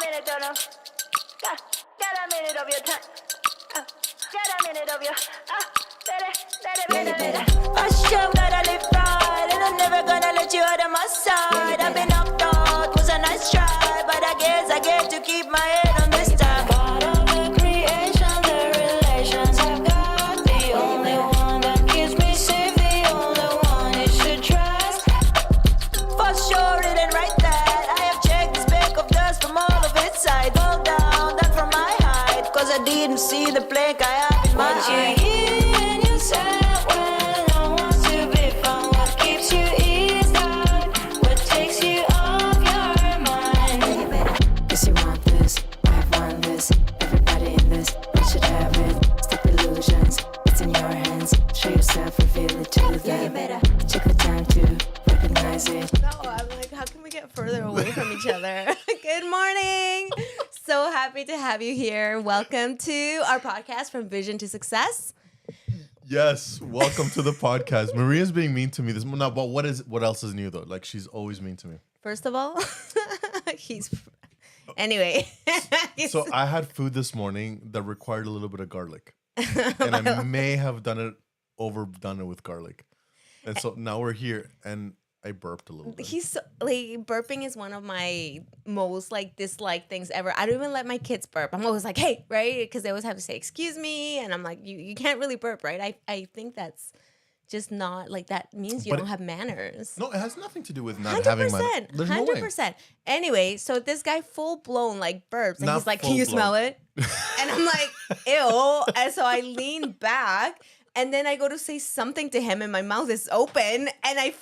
minute, don't know. Got a minute of your time. Got a minute of your. Hush up, gotta live right, and I'm never gonna let you out of my side. I've been knocked out, was a nice try, but I guess I get to keep my head on this time. God of the creation, the relations I've got, the only one that keeps me safe, the only one you should trust. For sure, it ain't right that I have checked the speck of dust from all of its sides. Hold down, that from my height, cause I didn't see the plank I have in my eye. Further away from each other. Good morning. So happy to have you here. Welcome to our podcast, From Vision to Success. Yes, welcome to the podcast. Maria's being mean to me this morning. No, but what else is new though? Like, she's always mean to me. First of all, anyway. So I had food this morning that required a little bit of garlic, and I may have overdone it with garlic, and so now we're here and I burped a little bit. Burping is one of my most disliked things ever. I don't even let my kids burp. I'm always like, hey, right? Because they always have to say, excuse me. And I'm like, you can't really burp, right? I think that's just not that means you don't have manners. No, it has nothing to do with not having manners. There's 100%. No way. Anyway, so this guy full blown burps. And he's like, can you smell it? And I'm like, ew. And so I lean back. And then I go to say something to him and my mouth is open and I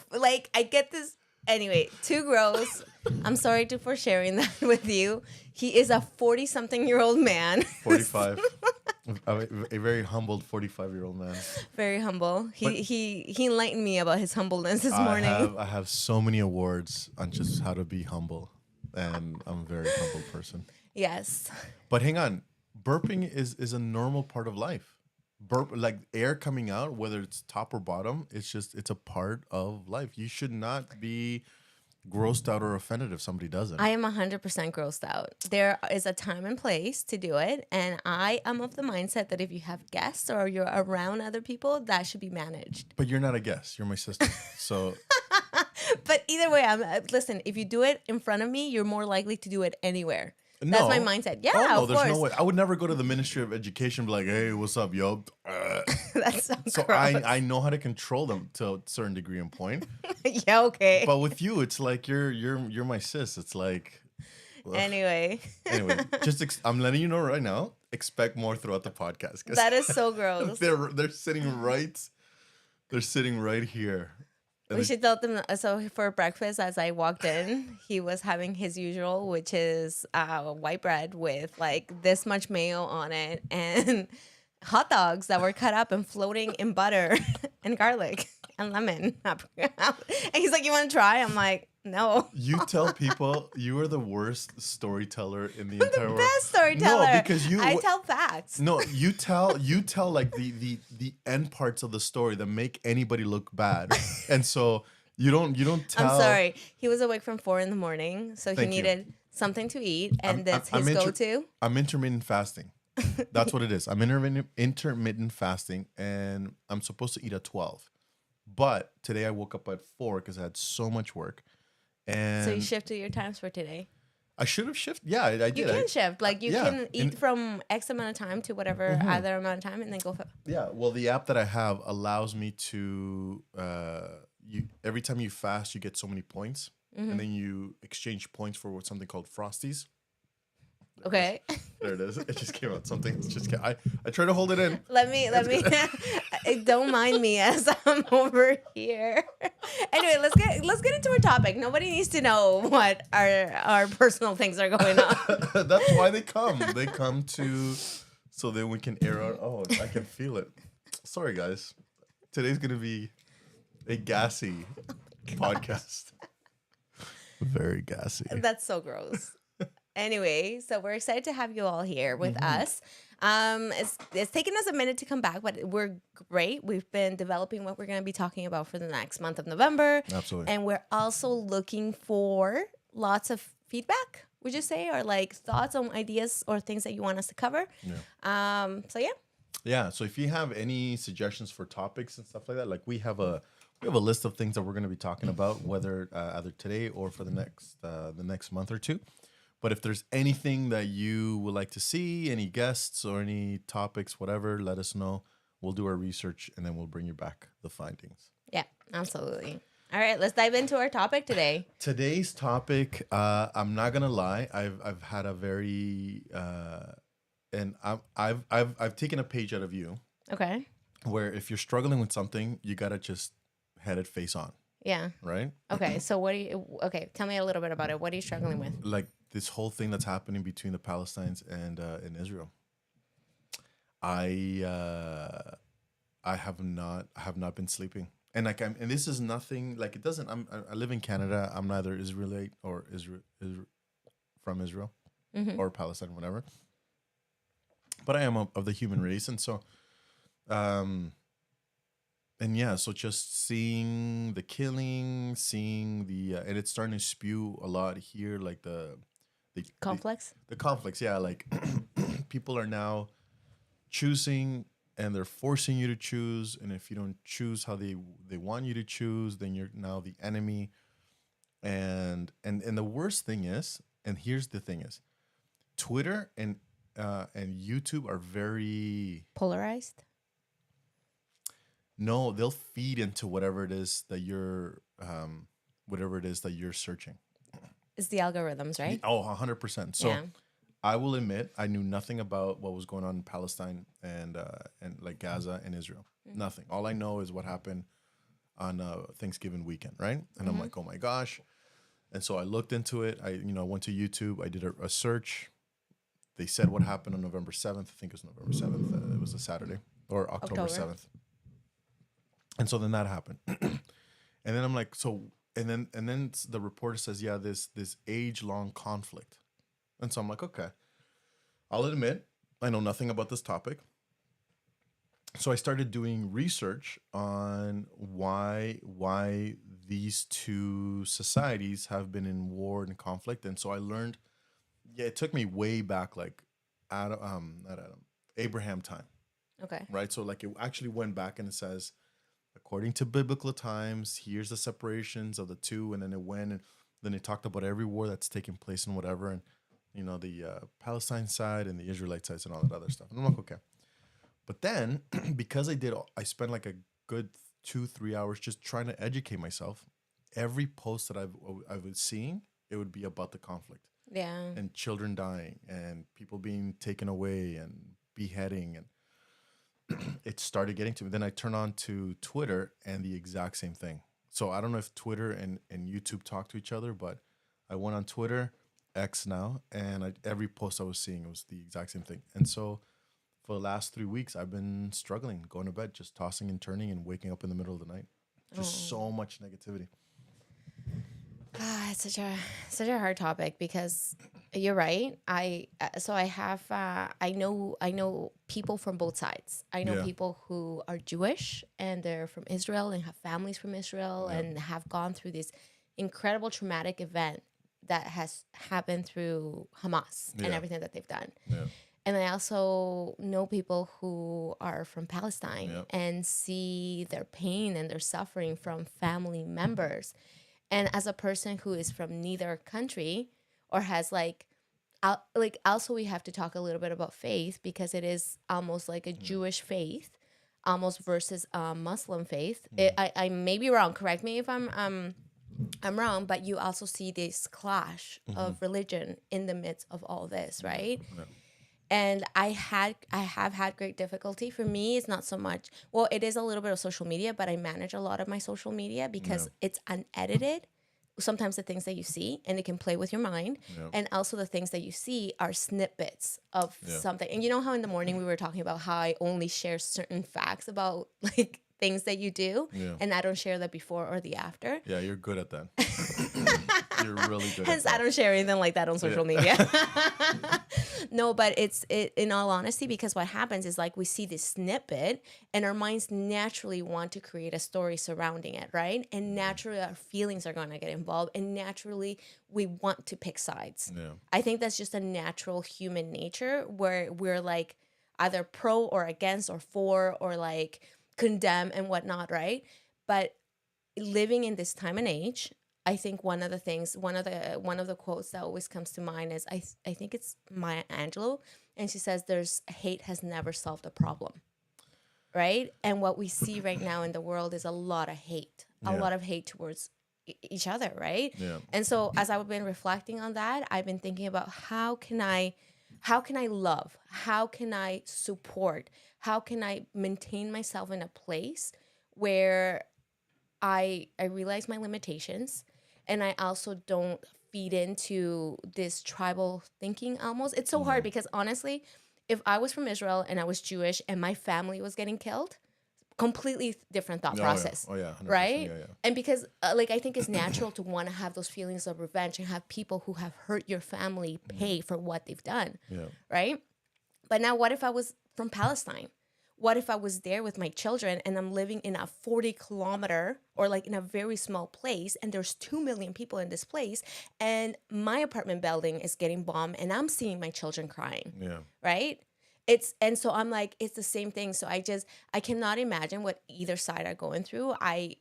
get this. Anyway, too gross. I'm sorry for sharing that with you. He is a 40-something-year-old man. 45. A very humbled 45-year-old man. Very humble. He enlightened me about his humbleness this morning. I have so many awards on just how to be humble. And I'm a very humble person. Yes. But hang on. Burping is a normal part of life. Burp, like air coming out, whether it's top or bottom, it's a part of life. You should not be grossed out or offended if somebody does it. I am 100% grossed out. There is a time and place to do it, and I am of the mindset that if you have guests or you're around other people, that should be managed. But you're not a guest; you're my sister. So, but either way, listen. If you do it in front of me, you're more likely to do it anywhere. That's my mindset. Yeah, no, of there's course. no way. I would never go to the Ministry of Education and be like, hey, what's up, yo? That's so gross. I I know how to control them to a certain degree and point. Yeah, okay. But with you, it's like you're my sis. It's like... Ugh. Anyway, I'm letting you know right now, expect more throughout the podcast. That is so gross. They're sitting right here. We should tell them. So for breakfast, as I walked in, he was having his usual, which is white bread with this much mayo on it and hot dogs that were cut up and floating in butter and garlic and lemon. And he's like, "You want to try?" I'm like, "No." You tell people you are the worst storyteller in the entire world. I'm the best storyteller. No, because I tell facts. No, you tell the end parts of the story that make anybody look bad, and so you don't tell. I'm sorry. He was awake from 4 a.m, so he needed something to eat, and that's his go-to. I'm intermittent fasting. That's what it is. I'm intermittent fasting, and I'm supposed to eat at 12. But today I woke up at 4 because I had so much work. And so you shifted your times for today? I should have shifted. Yeah, I did. You can shift. You can eat from X amount of time to whatever other amount of time and then go. Yeah. Well, the app that I have allows me to, every time you fast, you get so many points. Mm-hmm. And then you exchange points for something called Frosties. Okay. There it is. It just came out. I try to hold it in. Let me. Don't mind me as I'm over here. Anyway, let's get into our topic. Nobody needs to know what our personal things are going on. That's why they come. They come so then we can air out. Oh, I can feel it. Sorry, guys. Today's gonna be a gassy podcast. Very gassy. That's so gross. Anyway, so we're excited to have you all here with us. It's taken us a minute to come back, but we're great. We've been developing what we're going to be talking about for the next month of November. Absolutely. And we're also looking for lots of feedback would you say, or like thoughts on ideas or things that you want us to cover. So yeah. Yeah. So if you have any suggestions for topics and stuff like that, like we have a list of things that we're going to be talking about, whether either today or for the next month or two. But if there's anything that you would like to see, any guests or any topics, whatever, let us know. We'll do our research and then we'll bring you back the findings. Yeah, absolutely. All right, let's dive into our topic today. Today's topic, I'm not gonna lie, I've had a very and I've taken a page out of you. Okay. Where if you're struggling with something, you gotta just head it face on. Yeah. Right? Okay, so tell me a little bit about it. What are you struggling with? Like this whole thing that's happening between the Palestinians and Israel. I have not been sleeping. And and this is nothing like it doesn't. I live in Canada. I'm neither Israelite or Israel from Israel or Palestine, whatever. But I am of the human race, and so, and yeah, so just seeing the killing, seeing the, and it's starting to spew a lot here, like the conflicts. The conflicts, yeah, like people are now choosing. And they're forcing you to choose, and if you don't choose how they want you to choose, then you're now the enemy. And the worst thing is, and here's the thing is, Twitter and YouTube are very polarized. No, they'll feed into whatever it is that you're searching. It's the algorithms, right? 100%. So. Yeah. I will admit I knew nothing about what was going on in Palestine and like Gaza and Israel. Nothing. All I know is what happened on Thanksgiving weekend, right? And I'm like, oh my gosh. And so I looked into it. I went to YouTube. I did a search. They said what happened on November 7th. I think it was November 7th. It was a Saturday or October 7th. And so then that happened. And then I'm like, and then the reporter says, yeah, this age-long conflict. And so I'm like, okay, I'll admit I know nothing about this topic. So I started doing research on why these two societies have been in war and conflict. And so I learned, it took me way back, like Abraham time. Okay. Right. So like it actually went back and it says, according to biblical times, here's the separations of the two. And then it went and then it talked about every war that's taken place and whatever. And the Palestine side and the Israelite sides and all that other stuff. And I'm like, okay. But then, because I spent like a good 2-3 hours just trying to educate myself. Every post that I was seeing, it would be about the conflict. Yeah. And children dying and people being taken away and beheading. And it started getting to me. Then I turned on to Twitter and the exact same thing. So I don't know if Twitter and YouTube talk to each other, but I went on Twitter, X now, and every post I was seeing, it was the exact same thing. And so for the last 3 weeks, I've been struggling, going to bed, just tossing and turning and waking up in the middle of the night. Just so much negativity. It's such a hard topic because you're right. I know people from both sides. I know people who are Jewish and they're from Israel and have families from Israel and have gone through this incredible traumatic event that has happened through Hamas and everything that they've done. Yeah. And I also know people who are from Palestine and see their pain and their suffering from family members. And as a person who is from neither country or has also we have to talk a little bit about faith because it is almost like a Jewish faith almost versus a Muslim faith. I may be wrong. Correct me if I'm wrong, but you also see this clash of religion in the midst of all this, right? Yeah. And I have had great difficulty. For me, it's not so much, well, it is a little bit of social media, but I manage a lot of my social media because it's unedited. Sometimes the things that you see, and it can play with your mind. Yeah. And also the things that you see are snippets of something. And you know how in the morning we were talking about how I only share certain facts about like things that you do, and I don't share the before or the after. Yeah, you're good at that. You're really good Hence, at that. I don't share anything like that on social media. No, but in all honesty, because what happens is like we see this snippet and our minds naturally want to create a story surrounding it, right? And naturally our feelings are going to get involved and naturally we want to pick sides. Yeah. I think that's just a natural human nature where we're like either pro or against or for or like condemn and whatnot, right? But living in this time and age, I think one of the quotes that always comes to mind is I think it's Maya Angelou, and she says there's hate has never solved a problem, right? And what we see right now in the world is a lot of hate, a lot of hate towards each other, right? Yeah. And so as I've been reflecting on that, I've been thinking about how can I love, how can I support, how can I maintain myself in a place where I realize my limitations and I also don't feed into this tribal thinking almost. It's so hard because honestly, if I was from Israel and I was Jewish and my family was getting killed, completely different thought process. Oh yeah. 100%, right? Yeah. And because like I think it's natural to want to have those feelings of revenge and have people who have hurt your family pay for what they've done. Yeah. Right? But now what if I was from Palestine? What if I was there with my children and I'm living in a 40-kilometer or like in a very small place and there's 2 million people in this place and my apartment building is getting bombed and I'm seeing my children crying. Yeah. Right? And so I'm like, it's the same thing. So I cannot imagine what either side are going through. I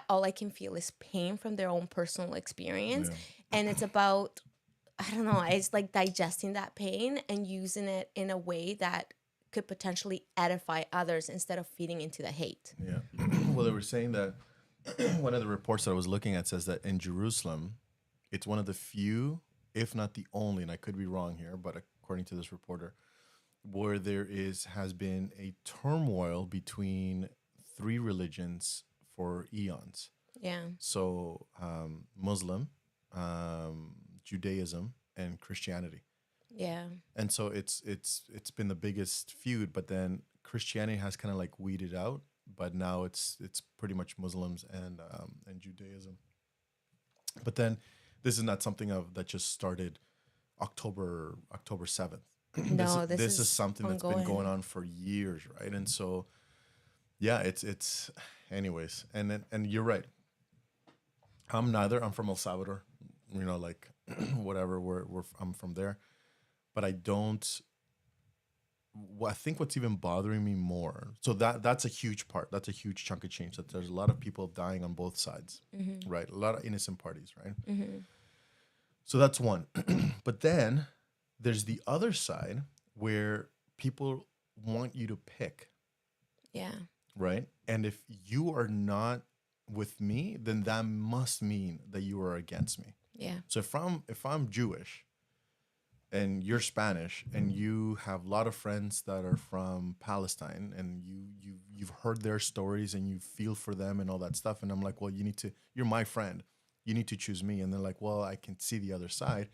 all I can feel is pain from their own personal experience. Yeah. And it's about, I don't know, it's like digesting that pain and using it in a way that could potentially edify others instead of feeding into the hate. Yeah. Well, they were saying that one of the reports that I was looking at says that in Jerusalem, it's one of the few, if not the only, and I could be wrong here, but according to this reporter, where there has been a turmoil between three religions for eons. Yeah. So Muslim, Judaism, and Christianity. Yeah. And so it's been the biggest feud, but then Christianity has kind of like weeded out, but now it's pretty much Muslims and Judaism. But then this is not something that just started October 7th. No, this is something ongoing. that's been going on for years, right? And so yeah, it's anyways. And you're right. I'm from El Salvador, like whatever, I'm from there. But I don't. I think what's even bothering me more. So that's a huge part. That's a huge chunk of change. That there's a lot of people dying on both sides, right? A lot of innocent parties, right? Mm-hmm. So that's one. But then there's the other side where people want you to pick. Yeah. Right. And if you are not with me, then that must mean that you are against me. Yeah. So if I'm Jewish, and you're Spanish, and you have a lot of friends that are from Palestine, and you've heard their stories, and you feel for them and all that stuff, and I'm like, well, you're my friend, you need to choose me, and they're like, well, I can see the other side.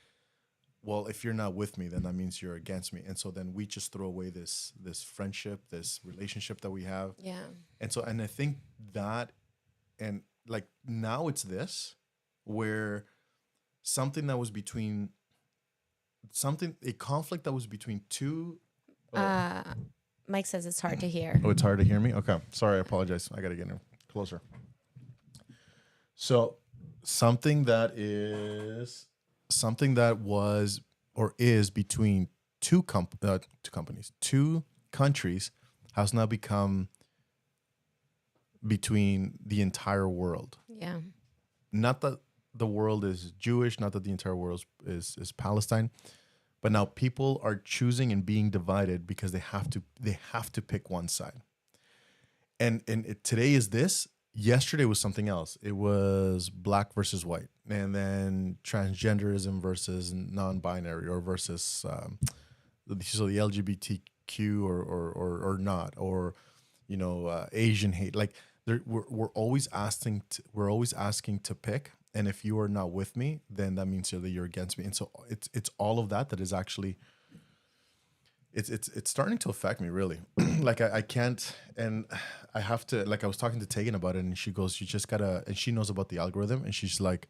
Well, if you're not with me, then that means you're against me, and so then we just throw away this friendship, this relationship that we have, and I think that, and like now it's this, where something that was between. A conflict that was between two. Mike says it's hard to hear. Oh, it's hard to hear me? Okay. Sorry, I apologize. I got to get closer. So, something that was or is between two countries has now become between the entire world. Yeah. Not that the world is Jewish, not that the entire world is Palestine, but now people are choosing and being divided because they have to pick one side. And today is this. Yesterday was something else. It was black versus white, and then transgenderism versus non-binary, or versus so the LGBTQ or not, or Asian hate. Like we're always asking to pick. And if you are not with me, then that means that you're against me. And so it's all of that is actually it's starting to affect me, really. Like I can't, and I have to, like I was talking to Tegan about it, and she goes, you just gotta, and she knows about the algorithm, and she's like,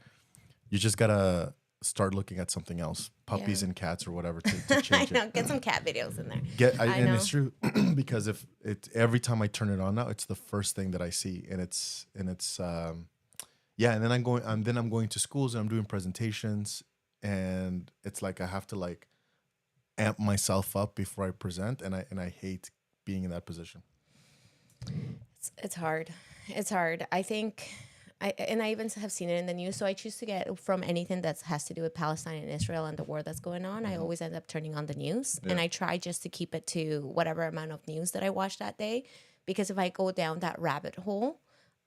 you just gotta start looking at something else, puppies Yeah. and cats or whatever, to I change know. it. Get some cat videos in there. I And know. it's true because if it every time I turn it on now, it's the first thing that I see, and it's yeah. And then I'm going to schools and I'm doing presentations, and it's like I have to like amp myself up before I present, and I hate being in that position. It's hard. It's hard. I think, I even have seen it in the news. So I choose to get from anything that has to do with Palestine and Israel and the war that's going on. I always end up turning on the news, and I try just to keep it to whatever amount of news that I watch that day, because if I go down that rabbit hole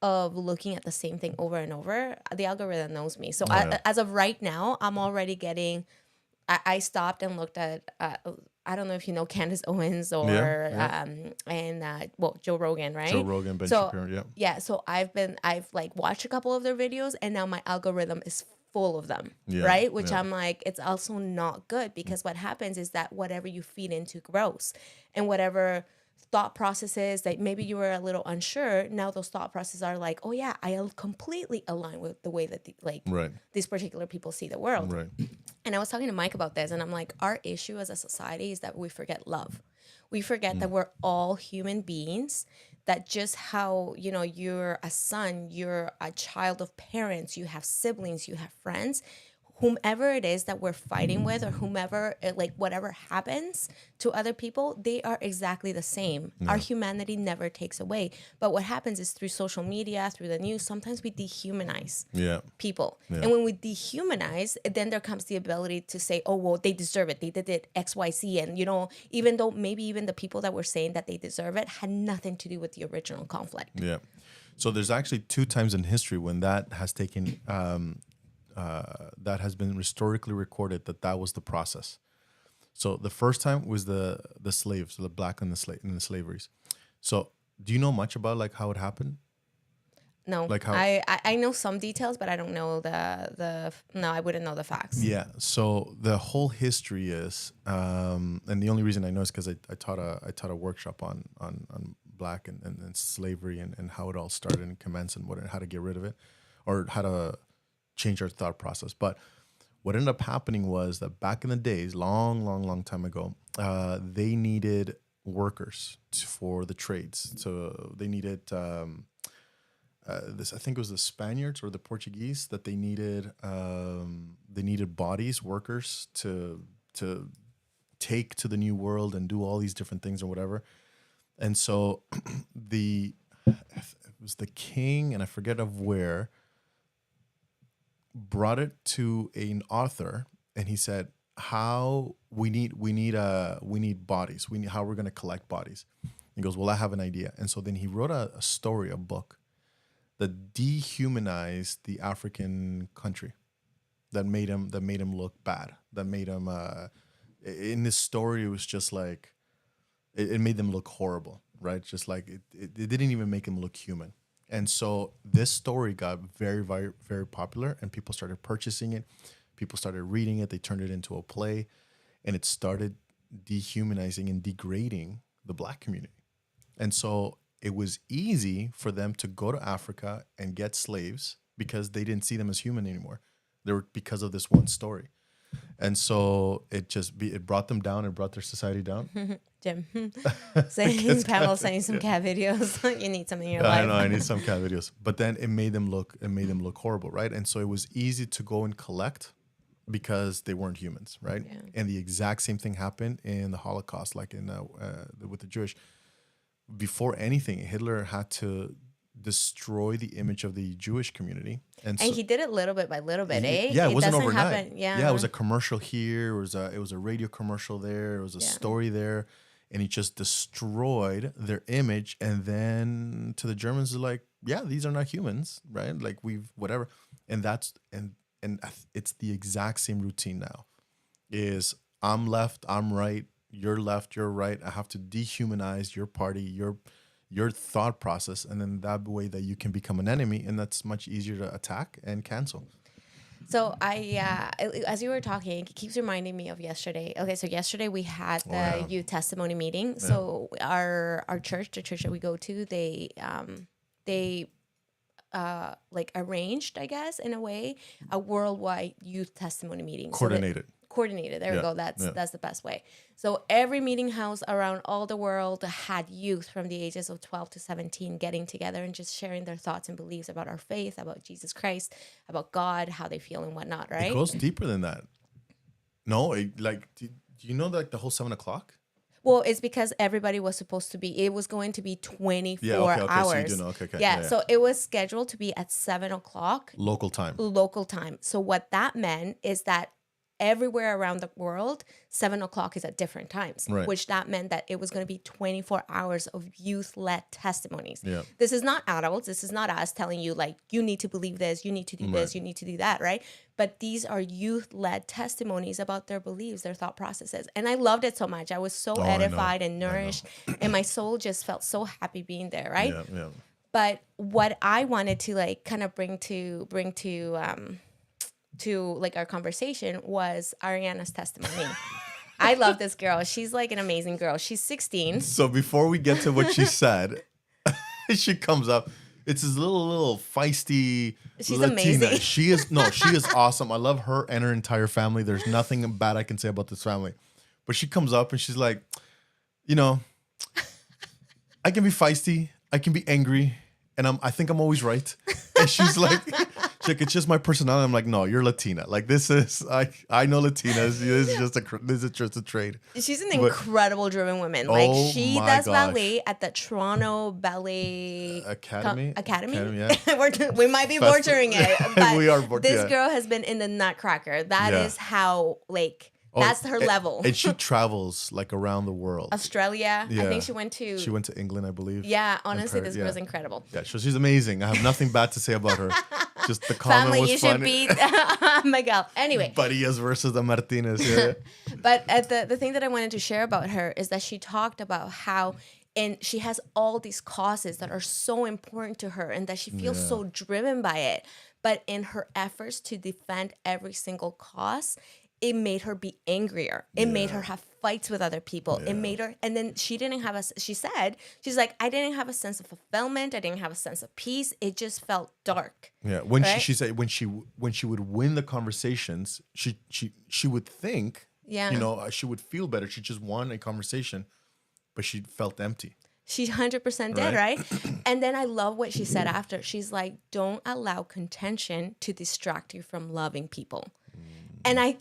of looking at the same thing over and over, the algorithm knows me. So as of right now, I'm already getting. I stopped and looked at. I don't know if you know Candace Owens or Joe Rogan, right? Joe Rogan, Ben Shapiro, yeah. So I've like watched a couple of their videos, and now my algorithm is full of them, right? Which I'm like, it's also not good, because what happens is that whatever you feed into grows, and whatever thought processes that maybe you were a little unsure, now those thought processes are like, oh yeah, I completely align with the way that these particular people see the world. Right. And I was talking to Mike about this, and I'm like, our issue as a society is that we forget love. We forget that we're all human beings, that just how, you're a son, you're a child of parents, you have siblings, you have friends, whomever it is that we're fighting with, or whomever, like whatever happens to other people, they are exactly the same. Our humanity never takes away. But what happens is through social media, through the news, sometimes we dehumanize people. And when we dehumanize, then there comes the ability to say, oh, well, they deserve it. They did it X, Y, Z. And, even though maybe even the people that were saying that they deserve it had nothing to do with the original conflict. Yeah. So there's actually 2 times in history when that has taken... that has been historically recorded that was the process. So the first time was the slaves, the black and the slaveries. So do you know much about like how it happened? No, like how I know some details, but I don't know no, I wouldn't know the facts. Yeah. So the whole history is, and the only reason I know is because I taught a workshop on black and slavery and how it all started and commenced and how to get rid of it, or how to change our thought process. But what ended up happening was that back in the days, long time ago, they needed workers for the trades. So they needed this. I think it was the Spaniards or the Portuguese that they needed. They needed bodies, workers to take to the New World and do all these different things or whatever. And so it was the king, and I forget of where, brought it to an author, and he said, how we need bodies, how we're going to collect bodies. He goes, well, I have an idea. And so then he wrote a story, a book that dehumanized the African country, that made him look bad, that made him in this story, it was just like it made them look horrible, right? Just like it didn't even make him look human. And so this story got very, very, very popular, and people started purchasing it. People started reading it. They turned it into a play, and it started dehumanizing and degrading the black community. And so it was easy for them to go to Africa and get slaves because they didn't see them as human anymore. They were, because of this one story. And so it brought them down. It brought their society down. Jim, Pamela sending some cat videos. You need some in your life. I know, I need some cat videos. But then it made them look horrible, right? And so it was easy to go and collect because they weren't humans, right? Yeah. And the exact same thing happened in the Holocaust, like in with the Jewish. Before anything, Hitler had to destroy the image of the Jewish community, and he did it little bit by little bit, Yeah, it wasn't overnight. Happen. Yeah, it was a commercial here. It was a radio commercial there. It was a story there, and he just destroyed their image. And then to the Germans, they're like, yeah, these are not humans, right? Like we've whatever, and that's and it's the exact same routine now. Is I'm left, I'm right, you're left, you're right. I have to dehumanize your party, your thought process, and then that way that you can become an enemy, and that's much easier to attack and cancel. So as you were talking, it keeps reminding me of yesterday. Okay, so yesterday we had the youth testimony meeting. Yeah. So our church, the church that we go to, they like arranged, I guess, in a way, a worldwide youth testimony meeting. Coordinated. There we go. That's the best way. So every meeting house around all the world had youth from the ages of 12 to 17 getting together and just sharing their thoughts and beliefs about our faith, about Jesus Christ, about God, how they feel and whatnot, right? It goes deeper than that. No, do you know like the whole 7 o'clock? Well, it's because everybody was supposed to be, it was going to be 24 hours. So you do know. Okay. Yeah, so it was scheduled to be at 7 o'clock. Local time. So what that meant is that everywhere around the world, 7 o'clock is at different times, right. Which that meant that it was going to be 24 hours of youth-led testimonies. Yeah. This is not adults. This is not us telling you like, you need to believe this, you need to do this, you need to do that, right? But these are youth-led testimonies about their beliefs, their thought processes. And I loved it so much. I was so edified and nourished, and my soul just felt so happy being there, right? Yeah. But what I wanted to like kind of bring to like our conversation was Ariana's testimony. I love this girl. She's like an amazing girl. She's 16. So before we get to what she said, she comes up. It's this little feisty She's Latina. amazing. She is awesome. I love her and her entire family. There's nothing bad I can say about this family. But she comes up and she's like, I can be feisty, I can be angry, and I think I'm always right. And she's like, it's just my personality. I'm like, no, you're Latina. Like this is, I know Latinas. This is just a trade. She's an incredible driven woman. Like she does ballet at the Toronto Ballet Academy. Yeah. We might be butchering it, but we are. This girl has been in the Nutcracker. That is how like. That's her level. And she travels like around the world. Australia. Yeah. I think she went to England, I believe. Yeah, honestly, this girl's incredible. Yeah, so she's amazing. I have nothing bad to say about her. Just the comment Family, was you funny. should beat Miguel. Anyway. Barillas versus the Martinez. Yeah. But the thing that I wanted to share about her is that she talked about how and she has all these causes that are so important to her and that she feels so driven by it. But in her efforts to defend every single cause, it made her be angrier. It made her have fights with other people. It made her, and then she didn't have she's like, I didn't have a sense of fulfillment. I didn't have a sense of peace. It just felt dark. Yeah. When she said, when she would win the conversations, she would think, she would feel better. She just won a conversation, but she felt empty. She 100% did, right? And then I love what she said after. She's like, don't allow contention to distract you from loving people. And I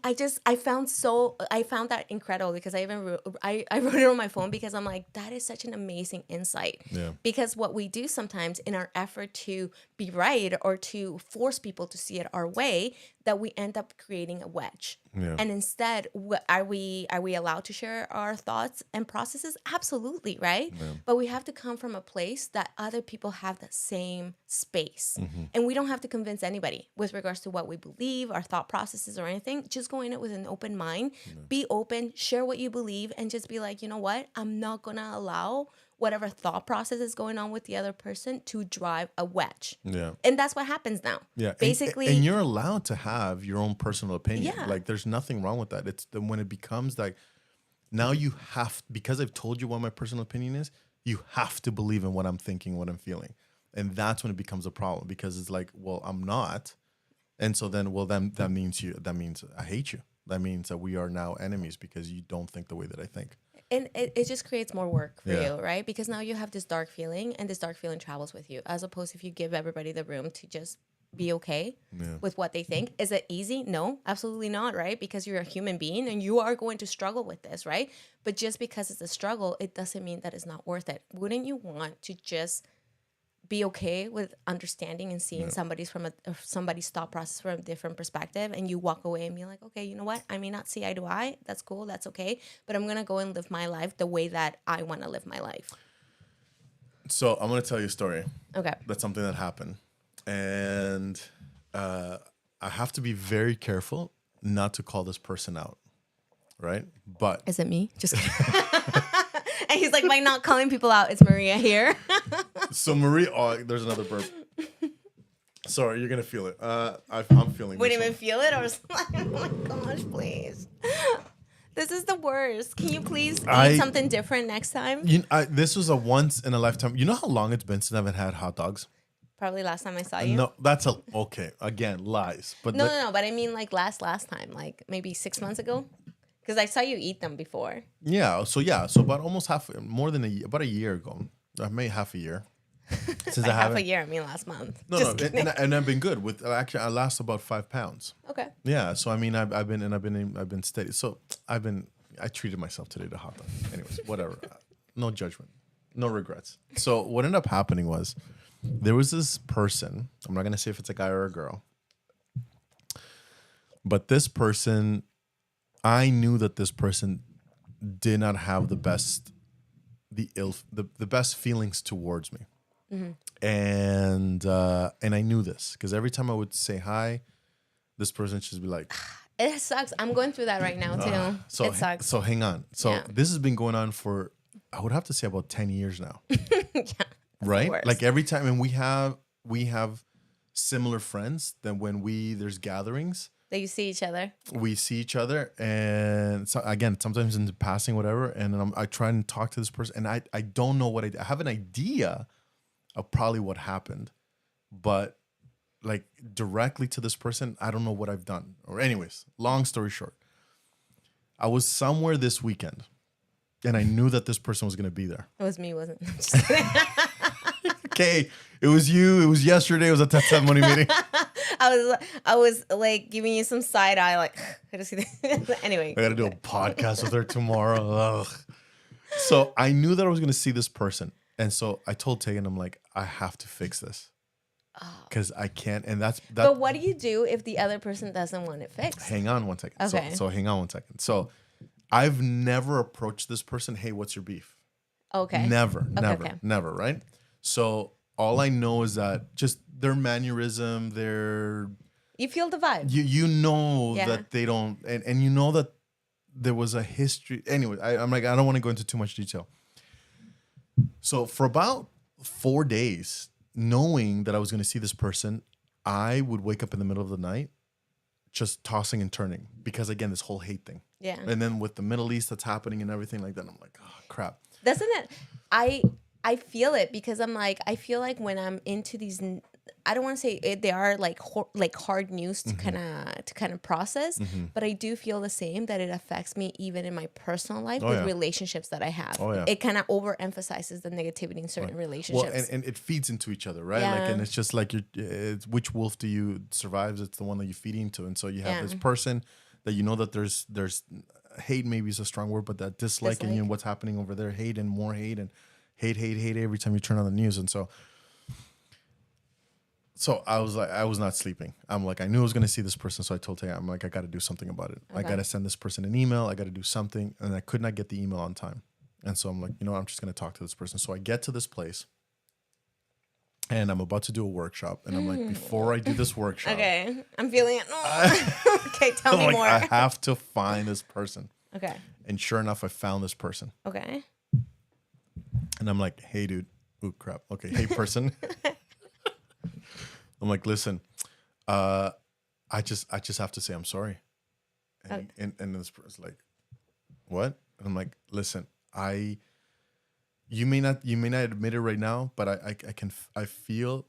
found that incredible because I wrote it on my phone because I'm like, that is such an amazing insight. Yeah. Because what we do sometimes in our effort to be right or to force people to see it our way, that we end up creating a wedge. Yeah. And instead, are we allowed to share our thoughts and processes? Absolutely, right? Yeah. But we have to come from a place that other people have that same space. Mm-hmm. And we don't have to convince anybody with regards to what we believe, our thought processes or anything. Just go in it with an open mind. Yeah. Be open, share what you believe, and just be like, you know what? I'm not going to allow whatever thought process is going on with the other person to drive a wedge. Yeah. And that's what happens now. Yeah. Basically. And you're allowed to have your own personal opinion. Yeah. Like there's nothing wrong with that. It's when it becomes like, now you have, because I've told you what my personal opinion is, you have to believe in what I'm thinking, what I'm feeling. And that's when it becomes a problem because it's like, well, I'm not. And so then, well, then that means I hate you. That means that we are now enemies because you don't think the way that I think. And it just creates more work for you, right? Because now you have this dark feeling and this dark feeling travels with you as opposed to if you give everybody the room to just be okay with what they think. Is it easy? No, absolutely not, right? Because you're a human being and you are going to struggle with this, right? But just because it's a struggle, it doesn't mean that it's not worth it. Wouldn't you want to just be okay with understanding and seeing somebody's thought process from a different perspective, and you walk away and be like, okay, you know what? I may not see eye to eye. That's cool. That's okay. But I'm going to go and live my life the way that I want to live my life. So I'm going to tell you a story. Okay. That's something that happened. And I have to be very careful not to call this person out. Right? But is it me? Just kidding. And he's like, by not calling people out, it's Maria here. So Maria, there's another burp. Sorry, you're gonna feel it. I'm feeling. Wouldn't even feel it, or something. Oh my gosh, please. This is the worst. Can you please eat something different next time? This was a once in a lifetime. You know how long it's been since I've had hot dogs? Probably last time I saw you. No, that's okay. Again, lies. But No. But I mean, like last time, like maybe 6 months ago, because I saw you eat them before. Yeah. So about almost about a year ago. Maybe half a year. Since Like I half haven't. a year. I mean, last month. No, Just no, kidding. and I've been good with. Actually, I lost about 5 pounds. Okay. Yeah. So I mean, I've been steady. So I treated myself today to hot dog. Anyways, whatever. No judgment, no regrets. So what ended up happening was there was this person. I'm not gonna say if it's a guy or a girl, but this person, I knew that this person did not have the best, the best feelings towards me. And I knew this because every time I would say hi, this person should be like, It sucks. I'm going through that right now too. so It sucks. So hang on. So Yeah. this has been going on for, I would have to say, about 10 years now. Yeah. Right? worst. Like every time, and we have similar friends that when there's gatherings, That you see each other. we see each other, and so again, sometimes in the passing, whatever, and then I try and talk to this person, and I don't know what I have an idea of probably what happened, but like directly to this person, I don't know what I've done. Or anyways, long story short, I was somewhere this weekend, and I knew that this person was going to be there. It was me, wasn't it? Just kidding. Okay, it was you. It was yesterday. It was a testimony meeting. I was like giving you some side eye, like I just anyway. I got to do a podcast with her tomorrow. Ugh. So I knew that I was going to see this person. And so I told Tegan, I'm like, I have to fix this. Because I can't. And that. But what do you do if the other person doesn't want it fixed? Hang on one second. Okay. So hang on one second. So I've never approached this person, hey, what's your beef? Okay. Never, Okay. never, right? So all I know is that just their mannerism, You feel the vibe. you know Yeah. that they don't, and you know that there was a history. Anyway, I'm like, I don't want to go into too much detail. So for about 4 days, knowing that I was going to see this person, I would wake up in the middle of the night just tossing and turning because, again, this whole hate thing. Yeah. And then with the Middle East that's happening and everything like that, I'm like, oh, crap. Doesn't it? I feel it because I'm like, I feel like when I'm into these, I don't want to say it, they are like hard news to kind of process, but I do feel the same that it affects me even in my personal life with yeah. relationships that I have. Oh, yeah. It kind of overemphasizes the negativity in certain relationships. Well, and it feeds into each other, right? Yeah. Like, and it's just like it's which wolf do you survives? It's the one that you feed into, and so you have Yeah. this person that you know that there's hate, maybe is a strong word, but that dislike in you and what's happening over there, hate and more hate and hate every time you turn on the news, and so I was like, I was not sleeping. I'm like, I knew I was going to see this person. So I told Taya, I'm like, I got to do something about it. I got to send this person an email. I got to do something. And I could not get the email on time. And so I'm like, you know what? I'm just going to talk to this person. So I get to this place and I'm about to do a workshop. And I'm like, before I do this workshop. Okay. I'm feeling it. Okay. Tell I'm me like, more. I have to find this person. Okay. And sure enough, I found this person. Okay. And I'm like, hey, dude. Ooh, crap. Okay. Hey, person. I'm like, listen, I just have to say I'm sorry. And this person's like, what? And I'm like, listen, you may not admit it right now, but I feel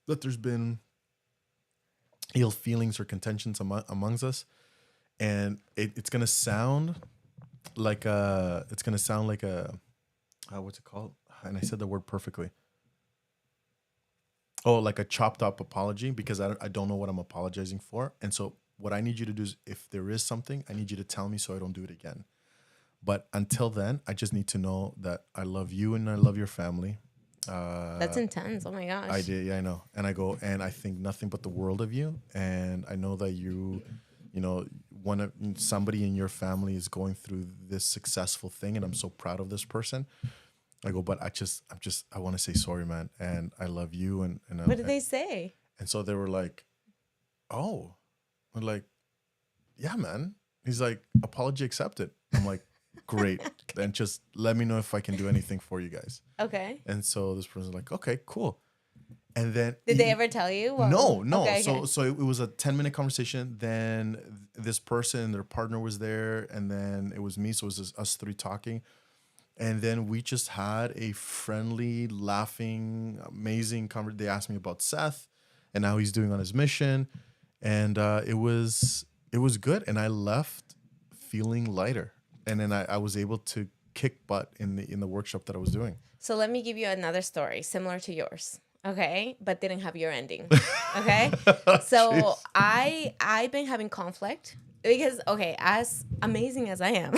that there's been ill feelings or contentions amongst us, and it's gonna sound like a what's it called? And I said the word perfectly. Oh, like a chopped up apology, because I don't know what I'm apologizing for. And so what I need you to do is, if there is something, I need you to tell me so I don't do it again. But until then, I just need to know that I love you and I love your family. That's intense. Oh my gosh. I did. Yeah, I know. And I go, and I think nothing but the world of you. And I know that you know, somebody in your family is going through this successful thing. And I'm so proud of this person. I go, but I want to say sorry, man, and I love you. And what did they say? And so they were like, oh, I'm like, yeah, man. He's like, apology accepted. I'm like, great. Then just let me know if I can do anything for you guys. Okay. And so this person's like, okay, cool. And then Did they ever tell you? Well, No. Okay, So it was a 10-minute conversation. Then this person, their partner was there, and then it was me. So it was just us three talking. And then we just had a friendly, laughing, amazing conversation. They asked me about Seth and how he's doing on his mission. And it was good. And I left feeling lighter. And then I was able to kick butt in the workshop that I was doing. So let me give you another story similar to yours. Okay, but didn't have your ending. Okay, so Jeez. I've been having conflict because as amazing as I am,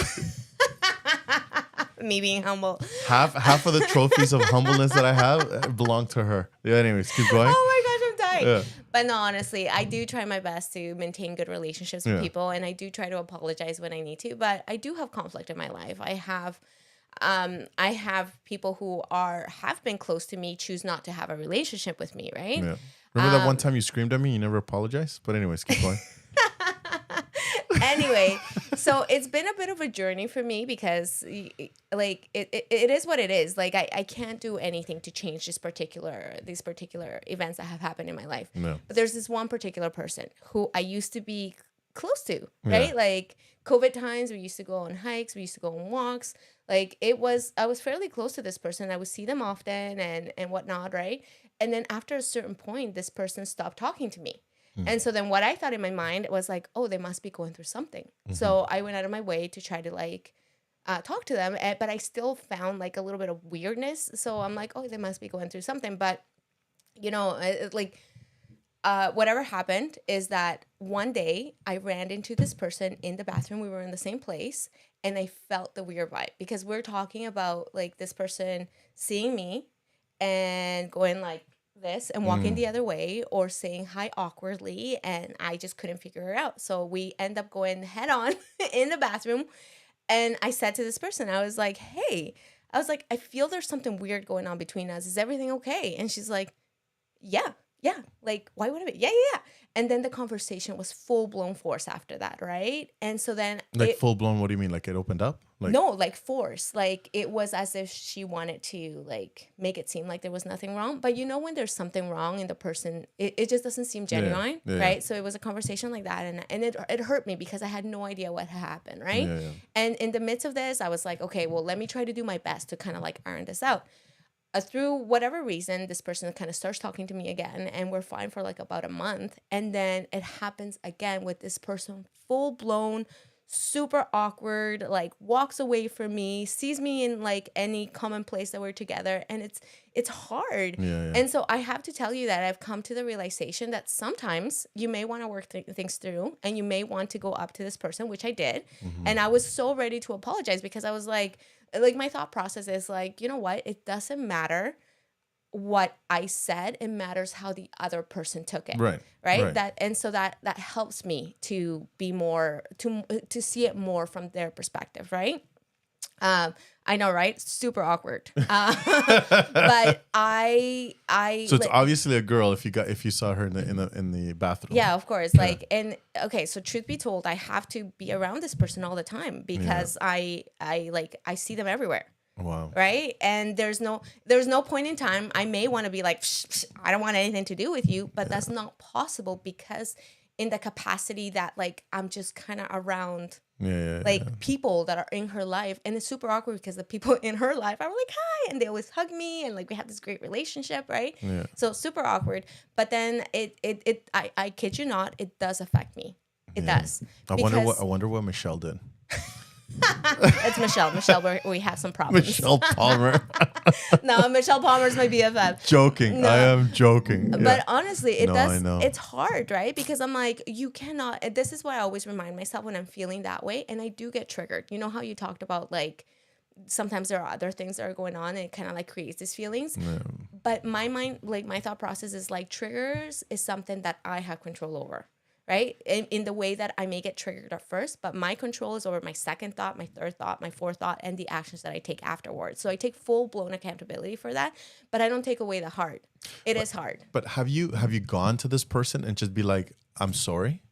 me being humble. Half of the trophies of humbleness that I have belong to her. Yeah. Anyways, keep going. Oh my gosh, I'm dying. Yeah. But no, honestly, I do try my best to maintain good relationships with people, and I do try to apologize when I need to. But I do have conflict in my life. I have people who have been close to me choose not to have a relationship with me, right? Yeah. Remember that one time you screamed at me? You never apologized? But anyways, keep going. Anyway, so it's been a bit of a journey for me because like it is what it is. Like I can't do anything to change these particular events that have happened in my life. No. But there's this one particular person who I used to be close to, right? Yeah. Like COVID times, we used to go on hikes, we used to go on walks. Like I was fairly close to this person. I would see them often and whatnot, right? And then after a certain point, this person stopped talking to me. And so then what I thought in my mind was like, oh, they must be going through something. Mm-hmm. So I went out of my way to try to like talk to them, but I still found like a little bit of weirdness. So I'm like, oh, they must be going through something. But, whatever happened is that one day I ran into this person in the bathroom. We were in the same place and I felt the weird vibe because we're talking about like this person seeing me and going like this and walking the other way or saying hi awkwardly, and I just couldn't figure it out. So we end up going head on in the bathroom, and I said to this person, I was like, hey, I feel there's something weird going on between us. Is everything okay? And she's like, yeah. Like, why would it be? Yeah. And then the conversation was full-blown force after that, right? And so then like full-blown, what do you mean? Like it opened up? Like no, like force. Like it was as if she wanted to like make it seem like there was nothing wrong. But you know when there's something wrong in the person, it just doesn't seem genuine, right? So it was a conversation like that, and it hurt me because I had no idea what had happened, right? Yeah. And in the midst of this, I was like, okay, well, let me try to do my best to kind of like iron this out. Through whatever reason, this person kind of starts talking to me again, and we're fine for like about a month. And then it happens again with this person, full blown, super awkward, like walks away from me, sees me in like any common place that we're together. And it's hard. Yeah. And so I have to tell you that I've come to the realization that sometimes you may want to work things through, and you may want to go up to this person, which I did. Mm-hmm. And I was so ready to apologize because I was like my thought process is like, you know what? It doesn't matter what I said. It matters how the other person took it. Right. That helps me to be more, to see it more from their perspective. Right. I know, right? Super awkward. But I. So it's obviously a girl if you saw her in the bathroom. Yeah, of course. Like, and okay. So truth be told, I have to be around this person all the time because I see them everywhere. Wow. Right. And there's no point in time. I may want to be like, I don't want anything to do with you, but that's not possible because in the capacity that like I'm just kind of around people that are in her life, and it's super awkward because the people in her life are like hi, and they always hug me, and like we have this great relationship, right? Yeah. So super awkward. But then I kid you not, it does affect me. It does. I wonder what Michelle did. It's Michelle. Michelle, we have some problems. Michelle Palmer. No, Michelle Palmer's my BFF. Joking. No. I am joking. But honestly, it's hard, right? Because I'm like, you cannot, this is what I always remind myself when I'm feeling that way. And I do get triggered. You know how you talked about like, sometimes there are other things that are going on and it kind of like creates these feelings. Yeah. But my mind, like my thought process is like triggers is something that I have control over. Right? In the way that I may get triggered at first, but my control is over my second thought, my third thought, my fourth thought, and the actions that I take afterwards. So I take full-blown accountability for that, but I don't take away the heart. It is hard. But have you gone to this person and just be like, I'm sorry?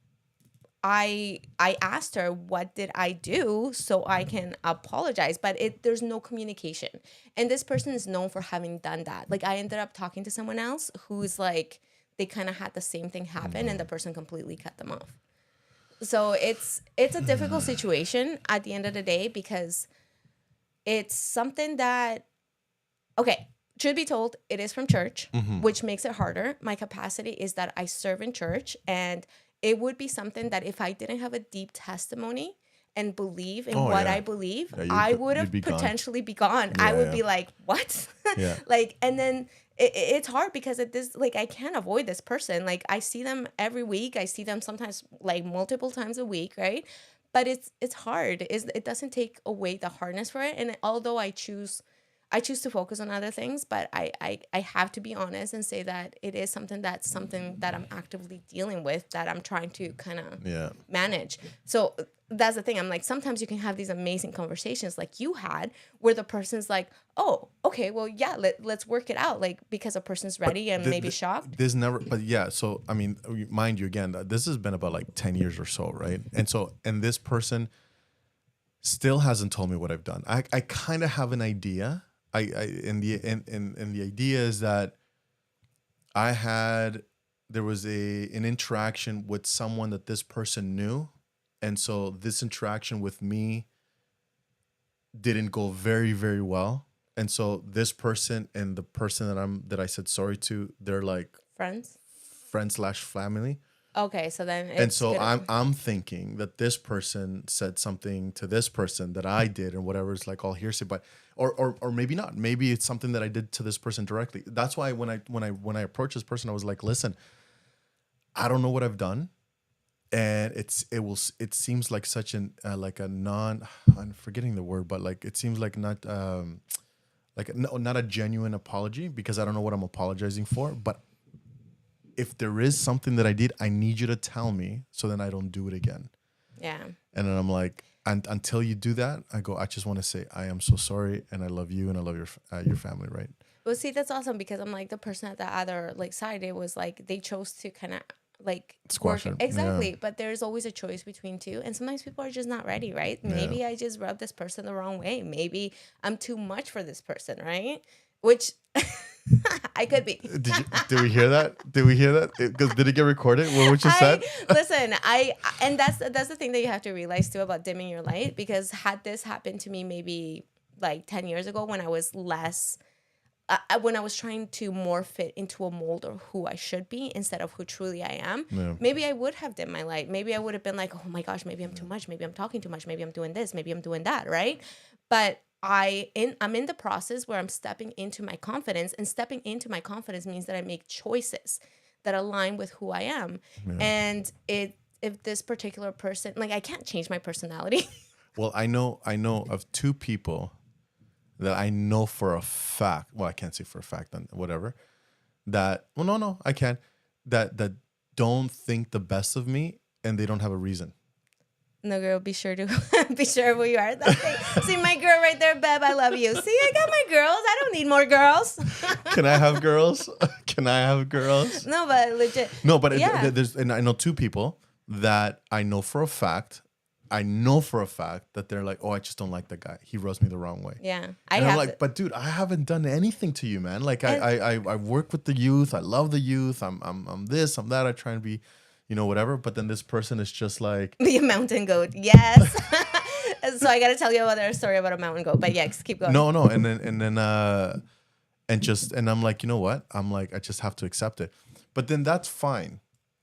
I asked her, what did I do so I can apologize? But there's no communication. And this person is known for having done that. Like I ended up talking to someone else who's like, they kind of had the same thing happen and the person completely cut them off. So it's a difficult situation at the end of the day because it's something that, okay, truth be told, it is from church, which makes it harder. My capacity is that I serve in church, and it would be something that if I didn't have a deep testimony and believe in what I believe, I would have potentially be gone. I would be like, what? Like, and then it's hard because at this, like, I can't avoid this person. Like, I see them every week. I see them sometimes like multiple times a week, right? But it's hard. It doesn't take away the hardness for it. And although I choose to focus on other things, but I have to be honest and say that it is something that I'm actively dealing with, that I'm trying to kind of manage. So that's the thing. I'm like, sometimes you can have these amazing conversations like you had, where the person's like, oh, okay, well, yeah, let's work it out. Like, because a person's ready and maybe shocked. There's never, but yeah. So, I mean, mind you, again, this has been about like 10 years or so, right? And this person still hasn't told me what I've done. I kind of have an idea. And the idea is that there was an interaction with someone that this person knew. And so this interaction with me didn't go very, very well. And so this person and the person that I said sorry to, they're like friends / family. Okay, so then and so I'm thinking that this person said something to this person that I did, and whatever is like all hearsay, but or maybe not. Maybe it's something that I did to this person directly. That's why when I approached this person, I was like, listen, I don't know what I've done, and it seems like such an like a non, I'm forgetting the word, but like it seems like not not a genuine apology, because I don't know what I'm apologizing for, but if there is something that I did, I need you to tell me so then I don't do it again. Yeah. And then I'm like, and until you do that, I just want to say, I am so sorry, and I love you, and I love your family, right? Well, see, that's awesome, because I'm like, the person at the other like side, it was like they chose to kind of like squash it. Exactly. Yeah. But there's always a choice between two, and sometimes people are just not ready, right? Maybe I just rubbed this person the wrong way. Maybe I'm too much for this person, right? Which I could be. Did we hear that? Did it get recorded? What you said? Listen, and that's the thing that you have to realize too about dimming your light, because had this happened to me maybe like 10 years ago, when I was less, when I was trying to more fit into a mold of who I should be instead of who truly I am, maybe I would have dimmed my light. Maybe I would have been like, oh my gosh, maybe I'm too much. Maybe I'm talking too much. Maybe I'm doing this. Maybe I'm doing that, right? But I'm in the process where I'm stepping into my confidence, and stepping into my confidence means that I make choices that align with who I am. Yeah. And if this particular person, like, I can't change my personality. Well, I know of two people that I know for a fact. Well, I can't say for a fact, then whatever. That I can. That don't think the best of me, and they don't have a reason. No, girl, be sure who you are. See my girl right there, Beb. I love you. See, I got my girls. I don't need more girls. Can I have girls? No, but legit. No, but there's, and I know two people that I know for a fact. That they're like, oh, I just don't like that guy. He rubs me the wrong way. Yeah, I'm like, but dude, I haven't done anything to you, man. Like, I work with the youth. I love the youth. I'm this, I'm that. I try and be, whatever. But then this person is just like the mountain goat. Yes. So I got to tell you another story about a mountain goat. But yes, keep going. No, and then I'm like, you know what? I'm like, I just have to accept it. But then that's fine,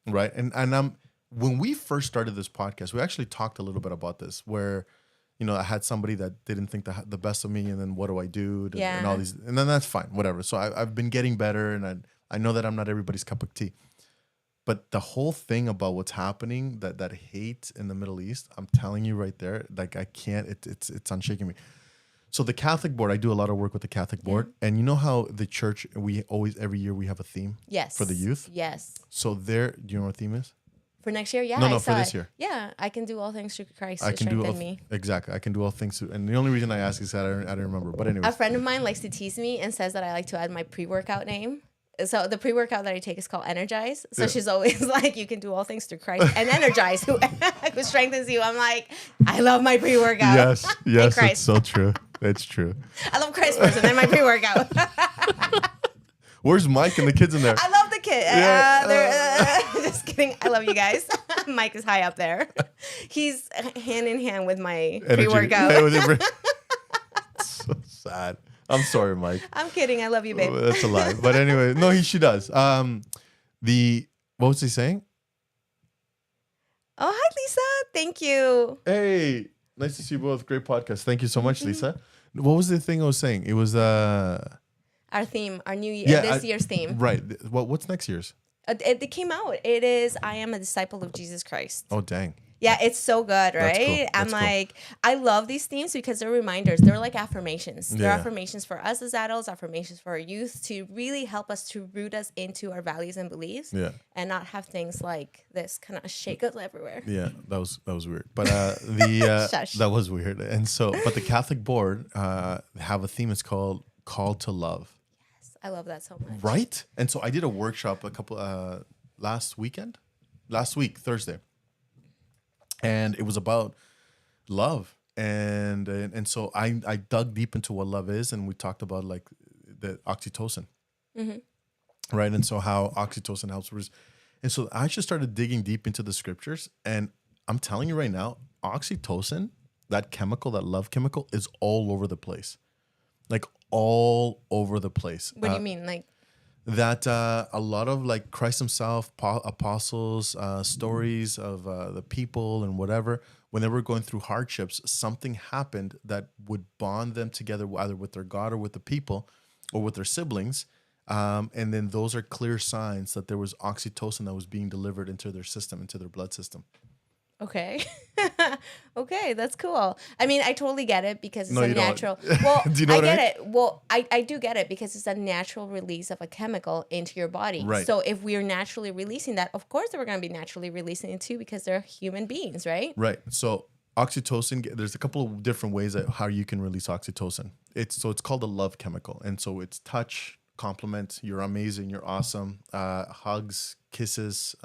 right? And when we first started this podcast, we actually talked a little bit about this, where, I had somebody that didn't think the best of me, and then what do I do? And all these, and then that's fine, whatever. So I've been getting better, and I know that I'm not everybody's cup of tea. But the whole thing about what's happening, that hate in the Middle East, I'm telling you right there, like I can't, it's unshaking me. So the Catholic board, I do a lot of work with the Catholic board. And you know how the church, every year we have a theme? Yes. For the youth? Yes. So do you know what the theme is? For next year? Yeah. No, for this year. Yeah. I can do all things through Christ who strengthen me. Exactly. I can do all things. And the only reason I ask is that I don't remember. But anyways. A friend of mine likes to tease me and says that I like to add my pre-workout name. So the pre-workout that I take is called Energize. So she's always like, you can do all things through Christ and Energize, who strengthens you. I'm like, I love my pre-workout. Yes, it's so true. It's true. I love Christ first and then my pre-workout. Where's Mike and the kids in there? I love the kid. Yeah. Just kidding. I love you guys. Mike is high up there. He's hand in hand with my pre-workout. bad. I'm sorry, Mike. I'm kidding. I love you, babe. That's a lie. But anyway, no, she does. What was he saying? Oh, hi, Lisa. Thank you. Hey, nice to see you both. Great podcast. Thank you so much, Lisa. What was the thing I was saying? It was Our theme, our new year, this year's theme. Right. What's next year's? It came out. It is I am a disciple of Jesus Christ. Oh, dang. Yeah, it's so good, right? That's cool. I love these themes because they're reminders. They're like affirmations. They're Yeah. affirmations for us as adults, affirmations for our youth to really help us to root us into our values and beliefs. Yeah. And not have things like this kind of shake us everywhere. Yeah, that was weird. But Shush. that was weird. And so, but the Catholic board have a theme. It's called Call to Love. I love that so much. Right? And so I did a workshop last week, Thursday. And it was about love. And so I dug deep into what love is, and we talked about like the oxytocin. Mm-hmm. Right? And so how oxytocin helps. And so I just started digging deep into the scriptures, and I'm telling you right now, oxytocin, that chemical, that love chemical, is all over the place. Like all over the place. What do you mean? Like that a lot of like Christ himself, apostles, stories of the people and whatever, when they were going through hardships, something happened that would bond them together, either with their God or with the people or with their siblings. And then those are clear signs that there was oxytocin that was being delivered into their system, into their blood system. okay. Okay, that's cool. I mean, I totally get it because it's No, a you don't. natural. Well, Do you know I what I get it. Well, I do get it because it's a natural release of a chemical into your body. Right. So if we're naturally releasing that, of course we're going to be naturally releasing it too because they're human beings, right? Right. So oxytocin, there's a couple of different ways that how you can release oxytocin. It's called a love chemical. And so it's touch, compliment, you're amazing, you're awesome, hugs, kisses,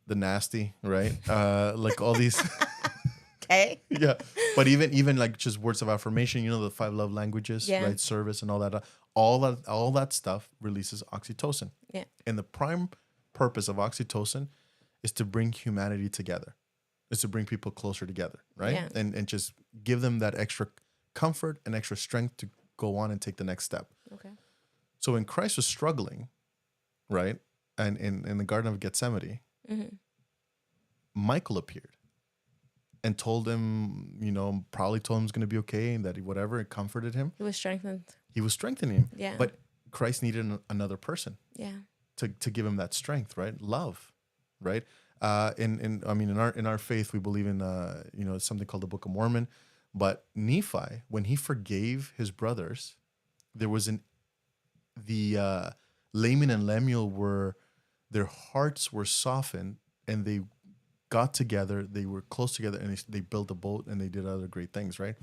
the nasty, right? Like all these. Okay. Yeah. But even like just words of affirmation, the 5 love languages, Yeah. right? Service and all that stuff releases oxytocin. Yeah. And the prime purpose of oxytocin is to bring humanity together. Is to bring people closer together, right? Yeah. And just give them that extra comfort and extra strength to go on and take the next step. Okay. So when Christ was struggling, right? And in the Garden of Gethsemane, Mm-hmm. Michael appeared and told him, probably told him it's going to be okay and that whatever, it comforted him. It was strengthened. He was strengthening him. Yeah. But Christ needed another person Yeah. to give him that strength, right? Love, right? In our faith, we believe in something called the Book of Mormon. But Nephi, when he forgave his brothers, there was the Laman and Lemuel their hearts were softened and they got together, they were close together, and they built a boat and they did other great things, right?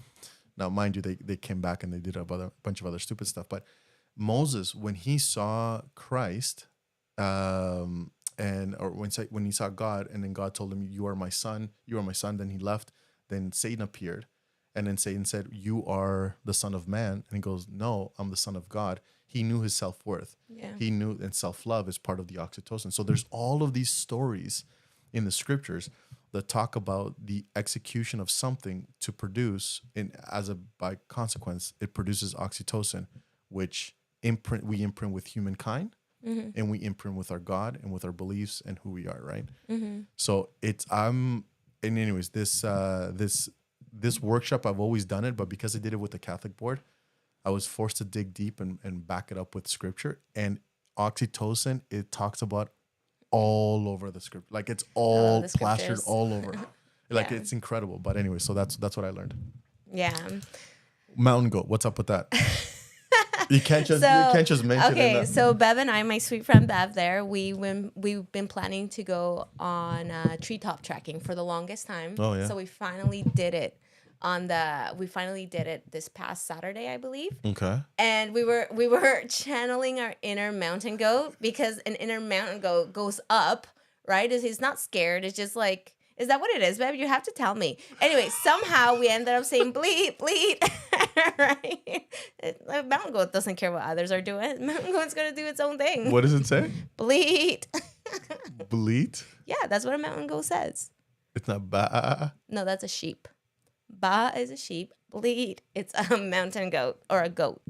Now, mind you, they came back and they did a bunch of other stupid stuff. But Moses, when he saw Christ, when he saw God, and then God told him, "You are my son, you are my son." Then he left. Then Satan appeared, and then Satan said, "You are the Son of Man," and he goes, "No, I'm the Son of God." He knew his self-worth. Yeah. He knew, and self-love is part of the oxytocin. So there's all of these stories in the scriptures that talk about the execution of something to produce, by consequence, it produces oxytocin, which we imprint with humankind, Mm-hmm. and we imprint with our God and with our beliefs and who we are, right? Mm-hmm. So and anyways, this workshop, I've always done it, but because I did it with the Catholic board, I was forced to dig deep and back it up with scripture. And oxytocin, it talks about all over the script. Like it's all the plastered scriptures. all over. Like Yeah. it's incredible. But anyway, so that's what I learned. Yeah. Mountain goat, what's up with that? You can't just mention it. Okay, so Bev and I, my sweet friend Bev there, we've been planning to go on treetop trekking for the longest time. Oh, yeah. So we finally did it this past Saturday, I believe. Okay. And we were channeling our inner mountain goat because an inner mountain goat goes up, right? He's not scared. It's just like, is that what it is, babe? You have to tell me. Anyway, somehow we ended up saying bleat, bleat, right? The mountain goat doesn't care what others are doing. Mountain goat's going to do its own thing. What does it say? Bleat. Bleat? Yeah, that's what a mountain goat says. It's not ba. No, that's a sheep. Ba is a sheep. bleed. It's a mountain goat or a goat.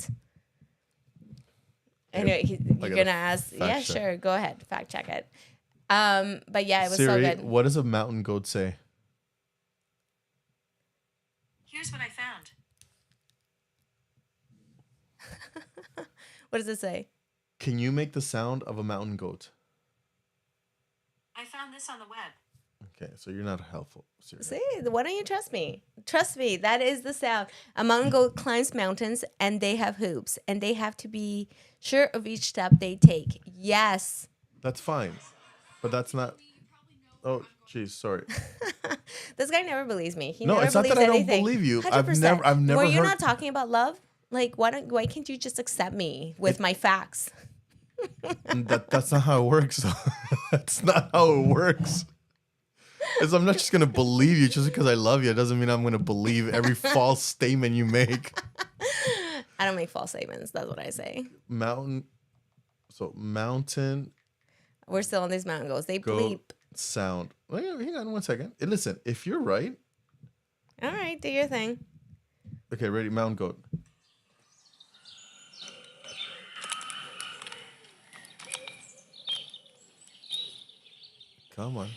Anyway, you're gonna ask. Yeah, check. sure. Go ahead. Fact check it. But yeah, it was Siri, so good. what does a mountain goat say? Here's what I found. What does it say? Can you make the sound of a mountain goat? I found this on the web. Okay, so you're not helpful. Siri. See, why don't you trust me? Trust me, that is the sound. A mountain goat climbs mountains and they have hoops and they have to be sure of each step they take. Yes. That's fine, but that's not. Oh, jeez, sorry. This guy never believes me. He No, never it's not believes that I don't anything. believe you. 100%. I've never Were you heard- not talking about love? Like, why can't you just accept me with my facts? That's not how it works. That's not how it works. Is I'm not just gonna believe you just because I love you. It doesn't mean I'm gonna believe every false statement you make. I don't make false statements. That's what I say. Mountain. We're still on these mountain goats. They Goat bleep. sound. Wait, hang on 1 second. Listen, if you're right. All right, do your thing. Okay, ready? Mountain goat. Come on.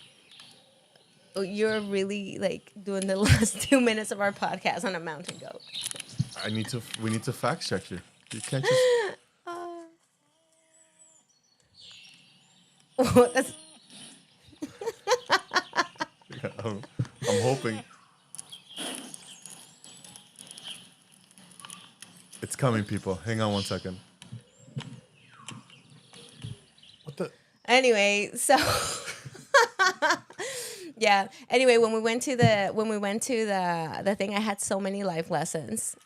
Oh, you're really like doing the last 2 minutes of our podcast on a mountain goat. We need to fact check you. You can't just. That's, I'm hoping. It's coming, people. Hang on 1 second. What the? anyway, so yeah. Anyway, when we went to the thing, I had so many life lessons.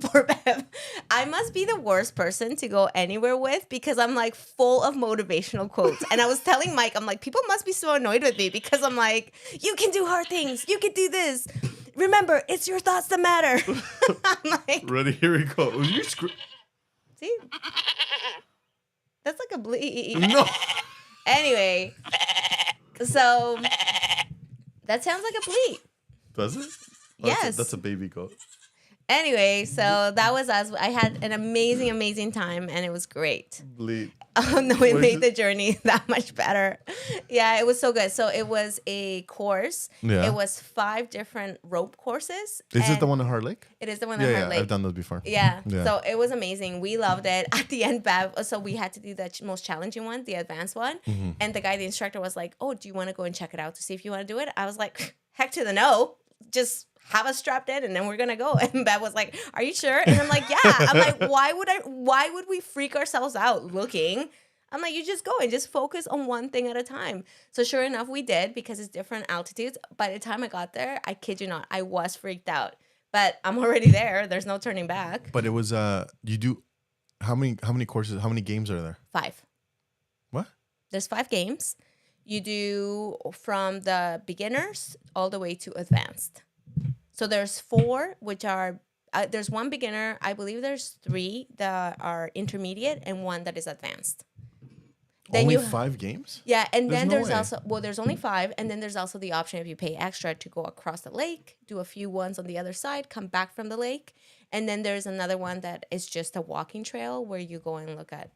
Poor Bev. I must be the worst person to go anywhere with because I'm like full of motivational quotes. And I was telling Mike, I'm like, people must be so annoyed with me because I'm like, you can do hard things. You can do this. Remember, it's your thoughts that matter. I'm like, Ready? Here we go. see? That's like a bleed. No. Anyway, so that sounds like a bleed. Does it? Oh, Yes. That's a baby goat. Anyway, so that was us. I had an amazing, amazing time, and it was great. Bleed. Oh no, it What is made it? the journey that much better. Yeah, it was so good. So it was a course. Yeah. It was 5 different rope courses. Is it the and one in Heart Lake? It is the one Yeah, at yeah. Heart Lake. I've done those before. Yeah. Yeah. So it was amazing. We loved it. At the end, Bev, so we had to do the most challenging one, the advanced one. Mm-hmm. And the instructor was like, oh, do you want to go and check it out to see if you want to do it? I was like, heck to the no. Just have us strapped in and then we're going to go. And Bev was like, are you sure? And I'm like, yeah. I'm like, why would we freak ourselves out looking? I'm like, you just go and just focus on one thing at a time. So sure enough, we did because it's different altitudes. By the time I got there, I kid you not, I was freaked out. But I'm already there. There's no turning back. But it was you do how many courses, how many games are there? 5. What? There's 5 games. You do from the beginners all the way to advanced. So there's 4, which are, there's 1 beginner. I believe there's 3 that are intermediate and 1 that is advanced. Then Only you 5 games? Yeah, and There's then no there's way. also, well, there's only 5, and then there's also the option if you pay extra to go across the lake, do a few ones on the other side, come back from the lake, and then there's another one that is just a walking trail where you go and look at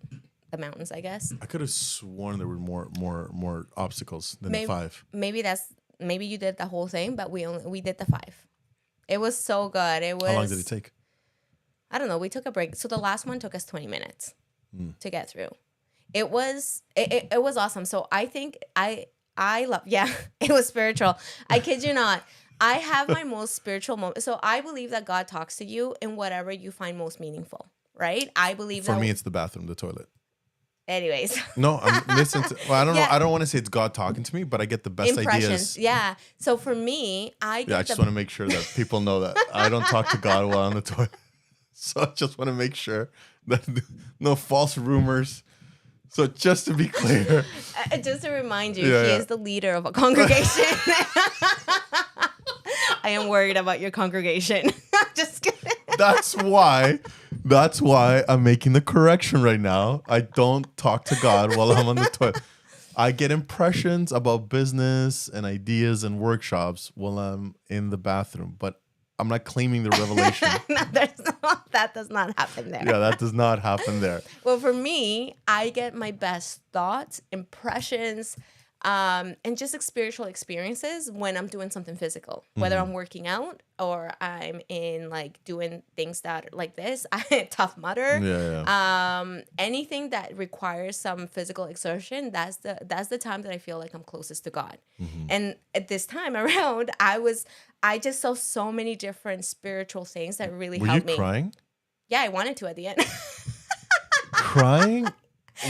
the mountains, I guess. I could have sworn there were more obstacles than Maybe, 5. maybe you did the whole thing, but we did the 5. It was so good. It was. How long did it take? I don't know. We took a break. So the last one took us 20 minutes to get through. It was awesome. So I think I love, yeah, it was spiritual. I kid you not. I have my most spiritual moment. So I believe that God talks to you in whatever you find most meaningful, right? I believe For that. me, it's the bathroom, the toilet. Anyways. No, I'm listening to. Well, I don't know. Yeah. I don't want to say it's God talking to me, but I get the best Impressions. ideas. Yeah. So for me, I Yeah, I just want to make sure that people know that I don't talk to God while on the toilet. So I just want to make sure that no false rumors. So just to be clear, just to remind you, Yeah, he yeah. is the leader of a congregation. I am worried about your congregation. Just kidding. that's why I'm making the correction right now. I don't talk to God while I'm on the toilet. I get impressions about business and ideas and workshops while I'm in the bathroom, but I'm not claiming the revelation. No, that does not happen there. Yeah, that does not happen there. Well, for me, I get my best thoughts, impressions, and just spiritual experiences when I'm doing something physical, whether I'm working out or I'm in like doing things that like this. I Tough Mudder. Anything that requires some physical exertion, that's the time that I feel like I'm closest to God. And at this time around, I just saw so many different spiritual things that really helped me. Were you crying? Yeah, I wanted to at the end. Crying?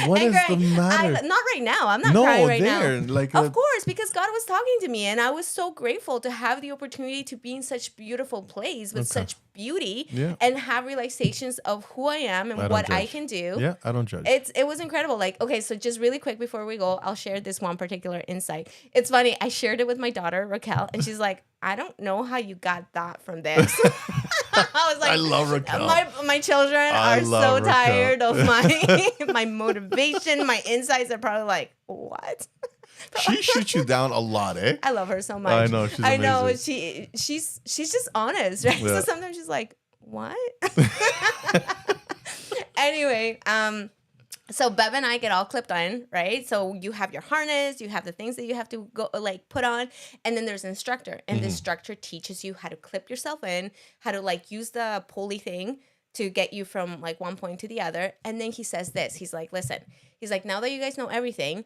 What is the matter? Not right now. I'm not crying right now. Like of course, because God was talking to me, and I was so grateful to have the opportunity to be in such beautiful place with such beauty, and have realizations of who I am and what I can do. Yeah, I don't judge. It was incredible. Like, okay, so just really quick before we go, I'll share this one particular insight. It's funny. I shared it with my daughter Raquel, and she's like, "I don't know how you got that from this." I was like, I love Raquel. My children are so Raquel. tired of my motivation. My insights are probably like, what? She shoots you down a lot, eh? I love her so much. I know, she's amazing. I know she's just honest, right? Yeah. So sometimes she's like, what? Anyway, so Bev and I get all clipped on, right? So you have your harness, you have the things that you have to go like put on, and then there's an instructor, and the instructor teaches you how to clip yourself in, how to like use the pulley thing to get you from like one point to the other. And then he says this. He's like, listen. He's like, now that you guys know everything,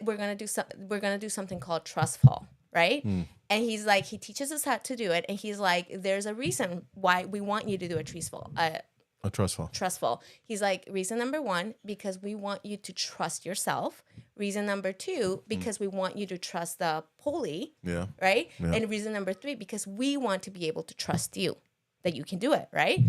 we're gonna do something called trust fall, right? And he's like, he teaches us how to do it, and he's like, there's a reason why we want you to do a trust fall. A trust fall. Trust fall. He's like, reason number 1, because we want you to trust yourself. Reason number 2, because we want you to trust the pulley. Yeah. Right? Yeah. And reason number 3, because we want to be able to trust you, that you can do it, right?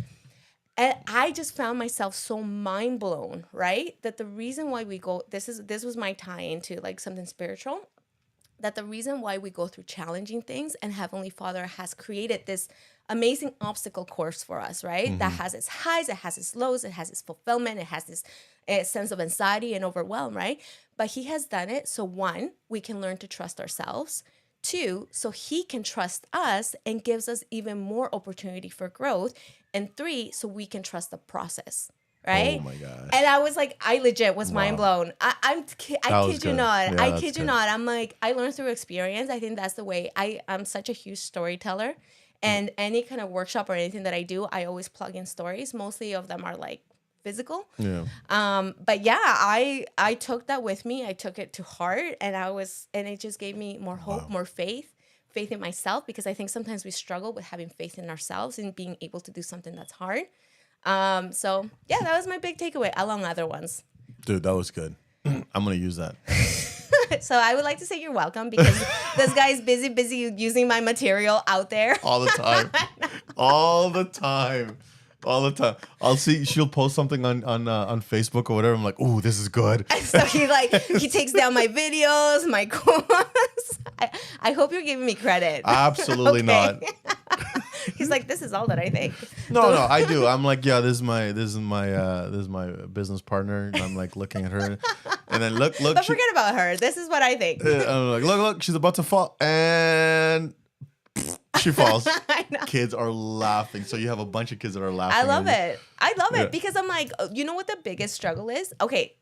And I just found myself so mind blown, right? That the reason why we go, this was my tie into like something spiritual, that the reason why we go through challenging things, and Heavenly Father has created this amazing obstacle course for us, right? That has its highs, it has its lows, it has its fulfillment, it has this sense of anxiety and overwhelm, right? But He has done it so 1, we can learn to trust ourselves. 2, so He can trust us and gives us even more opportunity for growth. And 3, so we can trust the process. Right? Oh my gosh. And I was like, I legit was mind blown. I kid you not. Yeah, I kid you not. I'm like, I learned through experience. I think that's the way. I'm such a huge storyteller. And any kind of workshop or anything that I do, I always plug in stories. Mostly of them are like physical. Yeah. But yeah, I took that with me. I took it to heart, and it just gave me more hope, more faith in myself, because I think sometimes we struggle with having faith in ourselves and being able to do something that's hard. So yeah, that was my big takeaway, along other ones. Dude, that was good. I'm going to use that. So I would like to say you're welcome, because this guy's busy using my material out there. All the time. All the time. All the time. I'll see she'll post something on Facebook or whatever. I'm like, ooh, this is good. So he takes down my videos, my quotes. I hope you're giving me credit. Absolutely not. He's like, this is all that I think. No, I do. I'm like, yeah, this is my business partner. And I'm like looking at her, and then look. But forget about her. This is what I think. I'm like, look, she's about to fall, and she falls. I know. Kids are laughing. So you have a bunch of kids that are laughing. I love it. Yeah. Because I'm like, you know what the biggest struggle is? Okay.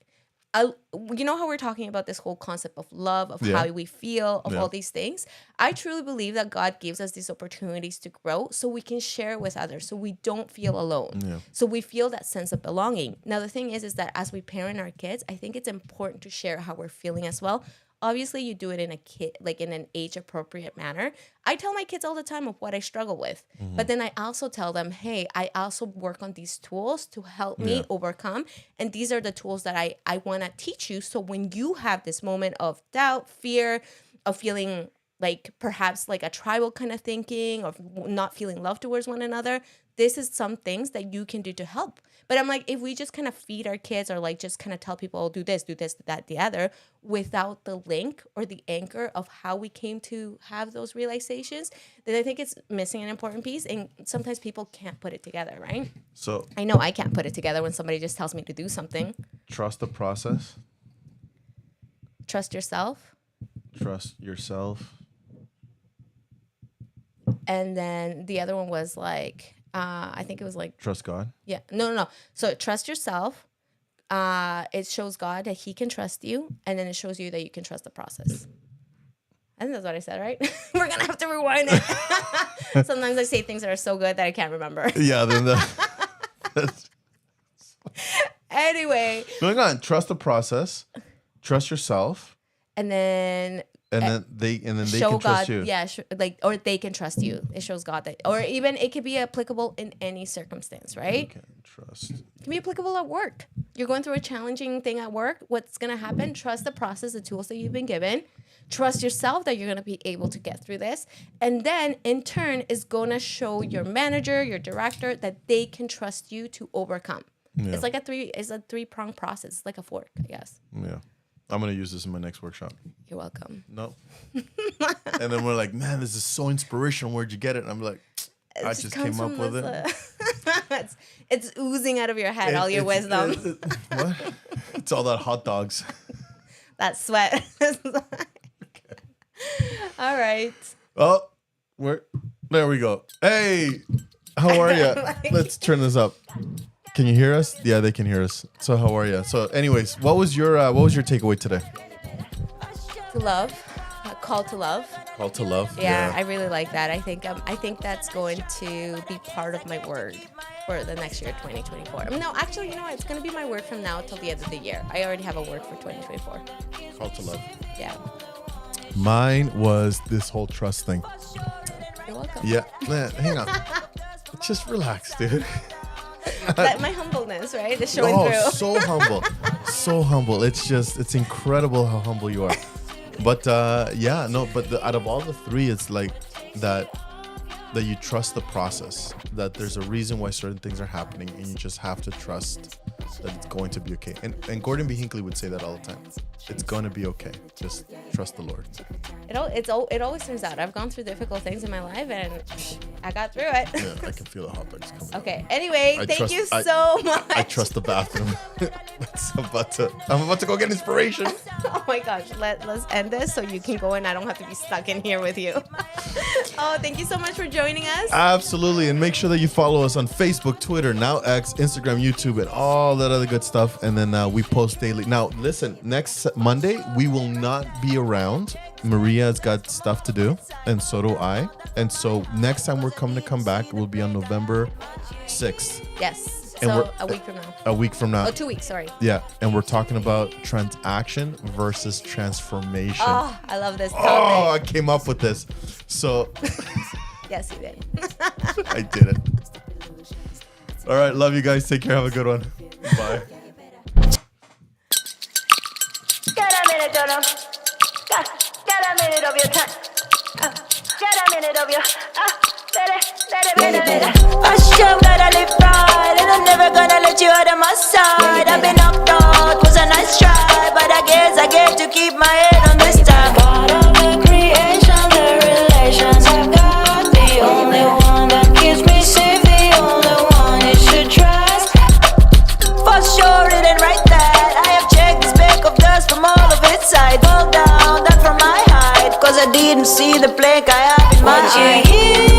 You know how we're talking about this whole concept of love, of how we feel, of all these things? I truly believe that God gives us these opportunities to grow so we can share with others, so we don't feel alone. Yeah. So we feel that sense of belonging. Now, the thing is that as we parent our kids, I think it's important to share how we're feeling as well. Obviously, you do it in an age-appropriate manner. I tell my kids all the time of what I struggle with. But then I also tell them, hey, I also work on these tools to help me overcome. And these are the tools that I want to teach you. So when you have this moment of doubt, fear, of feeling like perhaps like a tribal kind of thinking, of not feeling love towards one another, this is some things that you can do to help. But I'm like, if we just kind of feed our kids, or like just kind of tell people, oh, do this, that, the other, without the link or the anchor of how we came to have those realizations, then I think it's missing an important piece. And sometimes people can't put it together, right? So I know I can't put it together when somebody just tells me to do something. Trust the process. Trust yourself. Trust yourself. And then the other one was like, I think it was like, Trust God. yeah, no. So trust yourself. It shows God that He can trust you, and then it shows you that you can trust the process. I think that's what I said, right? We're gonna have to rewind it. Sometimes I say things that are so good that I can't remember. Yeah, then that's Anyway, going on. Trust the process. Trust yourself, and then they show can trust God, you. yeah, or they can trust you. It shows God that, or even it could be applicable in any circumstance, right? You can trust. It can be applicable at work. You're going through a challenging thing at work. What's gonna happen? Trust the process, the tools that you've been given. Trust yourself that you're gonna be able to get through this, and then in turn is gonna show your manager, your director that they can trust you to overcome. Yeah. It's like a three-pronged process. It's like a fork, I guess. Yeah, I'm gonna use this in my next workshop. You're welcome. No. And then we're like, man, this is so inspirational. Where'd you get it? And I'm like, I just came up with it. It's oozing out of your head, all your wisdom. What? It's all that hot dogs. That sweat. All right. Oh, there we go. Hey, how are you? Let's turn this up. Can you hear us? Yeah, they can hear us. So how are you? So anyways, what was your takeaway today? To love. A call to love. Call to love. Yeah, I really like that. I think that's going to be part of my word for the next year, 2024. No, actually, you know what? It's going to be my word from now till the end of the year. I already have a word for 2024. Call to love. Yeah. Mine was this whole trust thing. You're welcome. Yeah, man, hang on. Just relax, dude. That my humbleness, right? Is showing Oh, through. so humble. So humble. It's incredible how humble you are. But out of all the three, it's like that you trust the process, that there's a reason why certain things are happening, and you just have to trust that it's going to be okay. And Gordon B. Hinckley would say that all the time. It's going to be okay. Just trust the Lord. It always turns out. I've gone through difficult things in my life, and I got through it. Yeah, I can feel the hot dogs coming. Okay. Anyway, thank you I so much. I trust the bathroom. I'm about to go get inspiration. Oh my gosh. Let's end this so you can go and I don't have to be stuck in here with you. Oh, thank you so much for joining us. Absolutely. And make sure that you follow us on Facebook, Twitter, now X, Instagram, YouTube, and all that other good stuff. And then we post daily. Now, listen, next Monday, we will not be around. Maria's got stuff to do, and so do I. And so next time we're come back, will be on November 6th. Yes. And So a week from now. A week from now. Oh, 2 weeks, sorry. Yeah. And we're talking about transaction versus transformation. Oh, I love this topic. Oh, I came up with this. So Yes, you did. I did it. All right. Love you guys. Take care. Have a good one. Bye. Get a minute, Dodo. Get a minute of your time. Get a minute of your. Let it. Hush, you gotta live right, and I'm never gonna let you out of my side. I've been knocked out, was a nice try, but I guess I get to keep my head on this time. Part of the creation, the relations I've got, the only one that keeps me safe, the only one you should trust. For sure, it ain't right that I have checked the speck of dust from all of its side. Fall down, that from my height, cause I didn't see the plank I have in my eye.